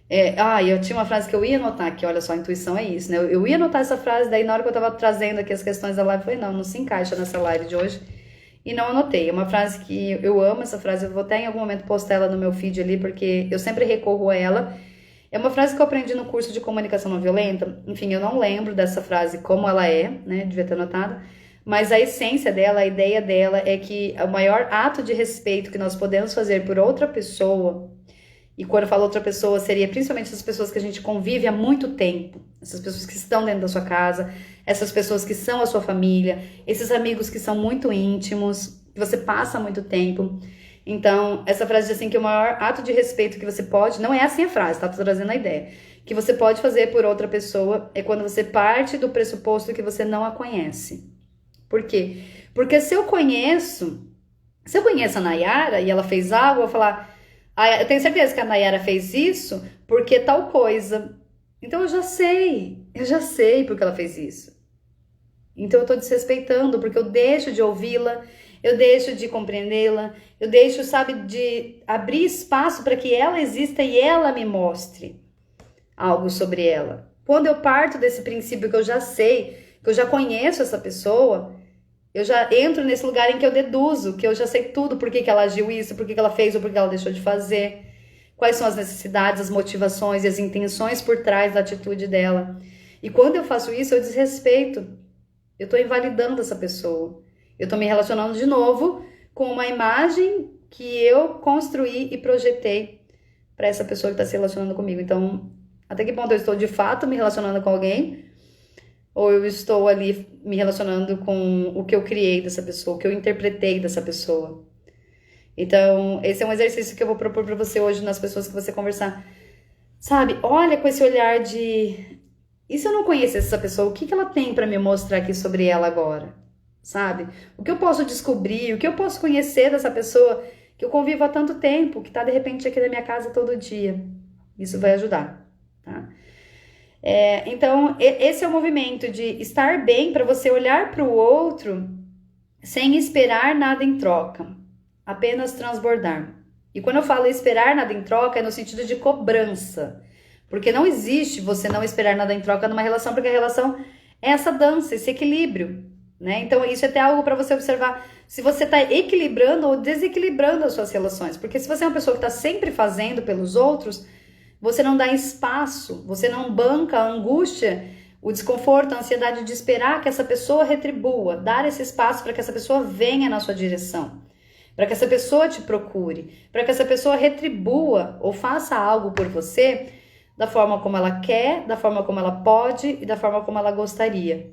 Eu tinha uma frase que eu ia anotar aqui, olha só, a intuição é isso, né? Eu ia anotar essa frase, daí na hora que eu tava trazendo aqui as questões da live, eu falei, não se encaixa nessa live de hoje. E não anotei. É uma frase que eu amo, essa frase, eu vou até em algum momento postar ela no meu feed ali, porque eu sempre recorro a ela. É uma frase que eu aprendi no curso de comunicação não violenta. Enfim, eu não lembro dessa frase como ela é, né? Devia ter anotado. Mas a essência dela, a ideia dela é que o maior ato de respeito que nós podemos fazer por outra pessoa, e quando eu falo outra pessoa, seria principalmente essas pessoas que a gente convive há muito tempo, essas pessoas que estão dentro da sua casa, essas pessoas que são a sua família, esses amigos que são muito íntimos, que você passa muito tempo. Então, essa frase diz assim que o maior ato de respeito que você pode, não é assim a frase, tá? Tô trazendo a ideia, que você pode fazer por outra pessoa é quando você parte do pressuposto que você não a conhece. Por quê? Porque se eu conheço a Nayara e ela fez algo, eu vou falar, eu tenho certeza que a Nayara fez isso porque tal coisa. Então eu já sei porque ela fez isso. Então eu tô desrespeitando, porque eu deixo de ouvi-la, eu deixo de compreendê-la, eu deixo, sabe, de abrir espaço para que ela exista e ela me mostre algo sobre ela. Quando eu parto desse princípio que eu já sei, que eu já conheço essa pessoa, eu já entro nesse lugar em que eu deduzo, que eu já sei tudo, por que ela agiu isso, por que ela fez ou por que ela deixou de fazer, quais são as necessidades, as motivações e as intenções por trás da atitude dela. E quando eu faço isso, eu desrespeito, eu tô invalidando essa pessoa, eu tô me relacionando de novo com uma imagem que eu construí e projetei para essa pessoa que está se relacionando comigo. Então, até que ponto eu estou de fato me relacionando com alguém, ou eu estou ali me relacionando com o que eu criei dessa pessoa, o que eu interpretei dessa pessoa. Então, esse é um exercício que eu vou propor para você hoje nas pessoas que você conversar. Sabe, olha com esse olhar de... E se eu não conhecesse essa pessoa, o que ela tem para me mostrar aqui sobre ela agora? Sabe? O que eu posso descobrir, o que eu posso conhecer dessa pessoa que eu convivo há tanto tempo, que está de repente aqui na minha casa todo dia. Isso vai ajudar, tá? Então, esse é o movimento de estar bem para você olhar para o outro sem esperar nada em troca, apenas transbordar. E quando eu falo esperar nada em troca, é no sentido de cobrança, porque não existe você não esperar nada em troca numa relação, porque a relação é essa dança, esse equilíbrio, né? Então, isso é até algo para você observar se você está equilibrando ou desequilibrando as suas relações, porque se você é uma pessoa que está sempre fazendo pelos outros, você não dá espaço, você não banca a angústia, o desconforto, a ansiedade de esperar que essa pessoa retribua, dar esse espaço para que essa pessoa venha na sua direção, para que essa pessoa te procure, para que essa pessoa retribua ou faça algo por você da forma como ela quer, da forma como ela pode e da forma como ela gostaria.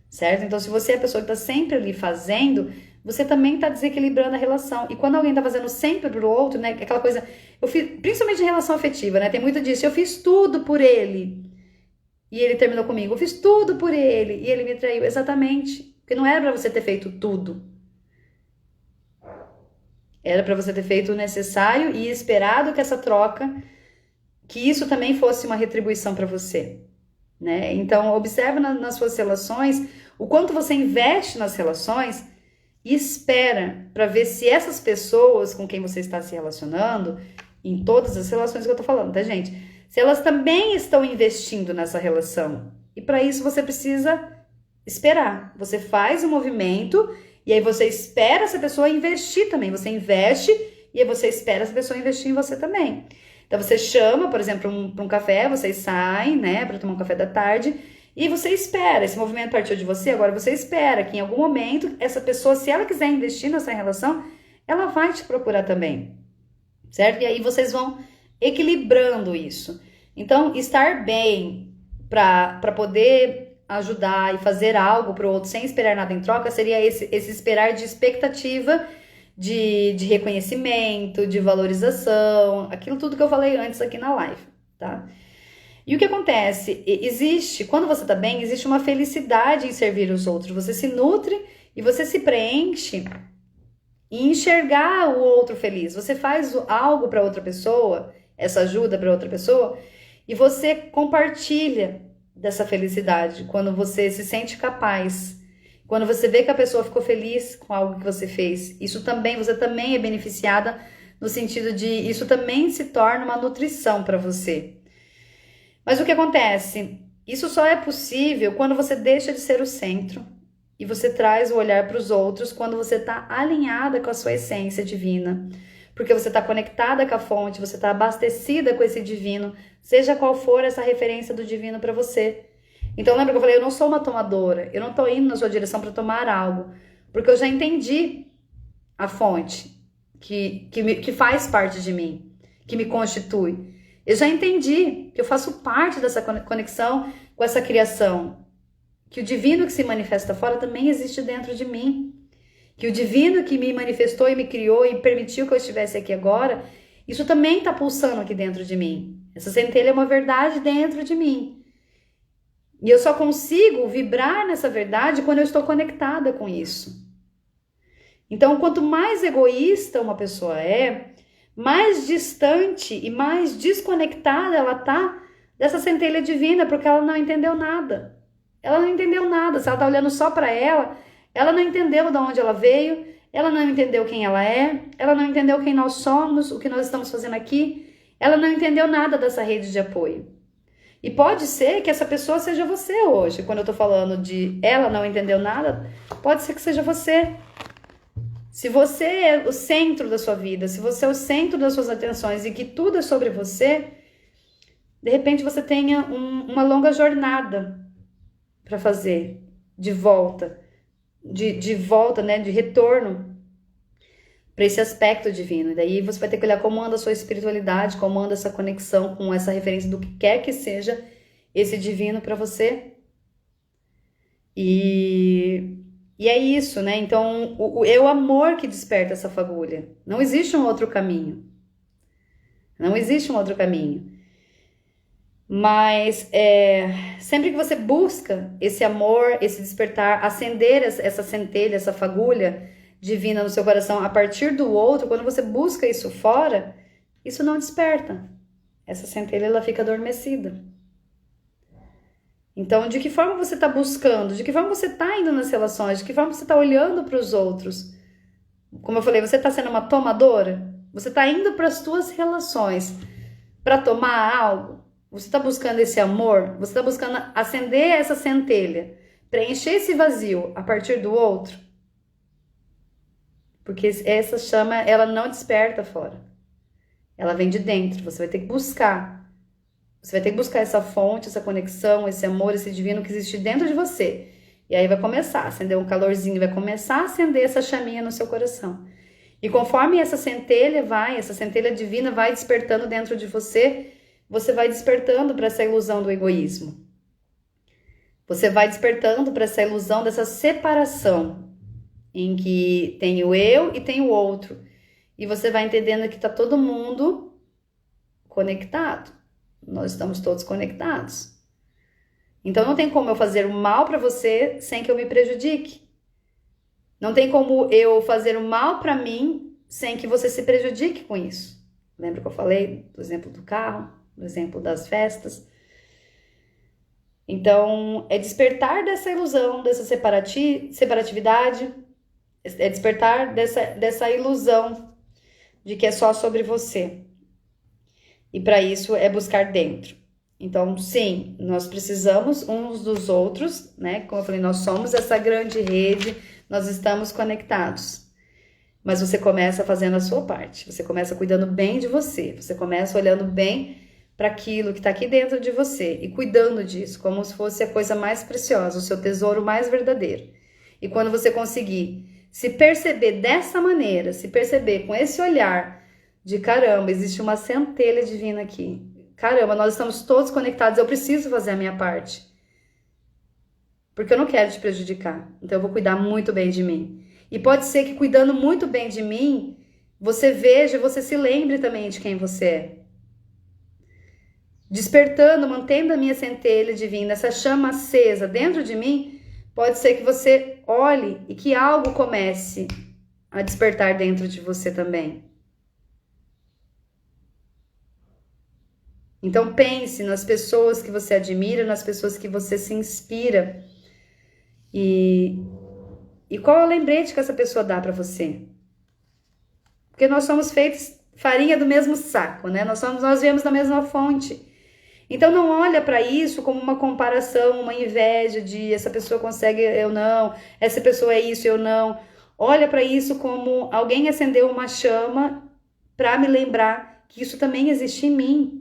Certo? Então, se você é a pessoa que está sempre ali fazendo, você também está desequilibrando a relação. E quando alguém está fazendo sempre pro outro, né? Aquela coisa, eu fiz, principalmente em relação afetiva, né? Tem muito disso. Eu fiz tudo por ele e ele terminou comigo. Eu fiz tudo por ele e ele me traiu. Exatamente. Porque não era para você ter feito tudo. Era para você ter feito o necessário e esperado que essa troca, que isso também fosse uma retribuição para você. né? Então, observa nas suas relações o quanto você investe nas relações e espera para ver se essas pessoas com quem você está se relacionando, em todas as relações que eu tô falando, tá, gente? Se elas também estão investindo nessa relação. E para isso você precisa esperar. Você faz o movimento e aí você espera essa pessoa investir também. Você investe e aí você espera essa pessoa investir em você também. Então você chama, por exemplo, para um café, vocês saem, né, para tomar um café da tarde e você espera. Esse movimento partiu de você, agora você espera que em algum momento essa pessoa, se ela quiser investir nessa relação, ela vai te procurar também, certo? E aí vocês vão equilibrando isso. Então, estar bem para poder ajudar e fazer algo para o outro sem esperar nada em troca seria esse esperar de expectativa, de reconhecimento, de valorização, aquilo tudo que eu falei antes aqui na live, tá? E o que acontece? Existe, quando você tá bem, existe uma felicidade em servir os outros. Você se nutre e você se preenche em enxergar o outro feliz. Você faz algo para outra pessoa, essa ajuda para outra pessoa, e você compartilha dessa felicidade quando você se sente capaz. Quando você vê que a pessoa ficou feliz com algo que você fez, isso também, você também é beneficiada no sentido de isso também se torna uma nutrição para você. Mas o que acontece? Isso só é possível quando você deixa de ser o centro e você traz o olhar para os outros quando você está alinhada com a sua essência divina. Porque você está conectada com a fonte, você está abastecida com esse divino, seja qual for essa referência do divino para você. Então lembra que eu falei, eu não sou uma tomadora, eu não estou indo na sua direção para tomar algo, porque eu já entendi a fonte que faz parte de mim, que me constitui. Eu já entendi que eu faço parte dessa conexão com essa criação, que o divino que se manifesta fora também existe dentro de mim, que o divino que me manifestou e me criou e permitiu que eu estivesse aqui agora, isso também está pulsando aqui dentro de mim. Essa centelha é uma verdade dentro de mim. E eu só consigo vibrar nessa verdade quando eu estou conectada com isso. Então, quanto mais egoísta uma pessoa é, mais distante e mais desconectada ela tá dessa centelha divina, porque ela não entendeu nada. Ela não entendeu nada. Se ela tá olhando só para ela não entendeu de onde ela veio, ela não entendeu quem ela é, ela não entendeu quem nós somos, o que nós estamos fazendo aqui, ela não entendeu nada dessa rede de apoio. E pode ser que essa pessoa seja você hoje. Quando eu tô falando de ela não entendeu nada, pode ser que seja você. Se você é o centro da sua vida, se você é o centro das suas atenções e que tudo é sobre você, de repente você tenha uma longa jornada para fazer de volta, de volta, né, de retorno para esse aspecto divino. E daí você vai ter que olhar como anda a sua espiritualidade, como anda essa conexão com essa referência do que quer que seja esse divino para você. E é isso, né? Então, é o amor que desperta essa fagulha. Não existe um outro caminho. Não existe um outro caminho. Mas sempre que você busca esse amor, esse despertar, acender essa centelha, essa fagulha divina no seu coração a partir do outro, quando você busca isso fora, isso não desperta. Essa centelha, ela fica adormecida. Então, de que forma você está buscando? De que forma você está indo nas relações? De que forma você está olhando para os outros? Como eu falei, você está sendo uma tomadora? Você está indo para as suas relações para tomar algo? Você está buscando esse amor? Você está buscando acender essa centelha? Preencher esse vazio a partir do outro? Porque essa chama, ela não desperta fora. Ela vem de dentro. Você vai ter que buscar. Você vai ter que buscar essa fonte, essa conexão, esse amor, esse divino que existe dentro de você. E aí vai começar a acender um calorzinho, vai começar a acender essa chaminha no seu coração. E conforme essa centelha divina vai despertando dentro de você, você vai despertando para essa ilusão do egoísmo. Você vai despertando para essa ilusão dessa separação, em que tem o eu e tem o outro. E você vai entendendo que está todo mundo conectado. Nós estamos todos conectados. Então não tem como eu fazer o mal para você sem que eu me prejudique. Não tem como eu fazer o mal para mim sem que você se prejudique com isso. Lembra que eu falei do exemplo do carro, do exemplo das festas? Então, é despertar dessa ilusão, dessa separatividade, é despertar dessa ilusão de que é só sobre você. E para isso é buscar dentro. Então, sim, nós precisamos uns dos outros, né? Como eu falei, nós somos essa grande rede, nós estamos conectados. Mas você começa fazendo a sua parte, você começa cuidando bem de você, você começa olhando bem para aquilo que está aqui dentro de você e cuidando disso, como se fosse a coisa mais preciosa, o seu tesouro mais verdadeiro. E quando você conseguir se perceber dessa maneira, se perceber com esse olhar de caramba, existe uma centelha divina aqui. Caramba, nós estamos todos conectados, eu preciso fazer a minha parte. Porque eu não quero te prejudicar, então eu vou cuidar muito bem de mim. E pode ser que cuidando muito bem de mim, você veja, você se lembre também de quem você é. Despertando, mantendo a minha centelha divina, essa chama acesa dentro de mim, pode ser que você olhe e que algo comece a despertar dentro de você também. Então pense nas pessoas que você admira, nas pessoas que você se inspira. E qual é o lembrete que essa pessoa dá para você? Porque nós somos feitos farinha do mesmo saco, né? Nós viemos da mesma fonte. Então não olha para isso como uma comparação, uma inveja de essa pessoa consegue, eu não, essa pessoa é isso, eu não. Olha para isso como alguém acendeu uma chama para me lembrar que isso também existe em mim.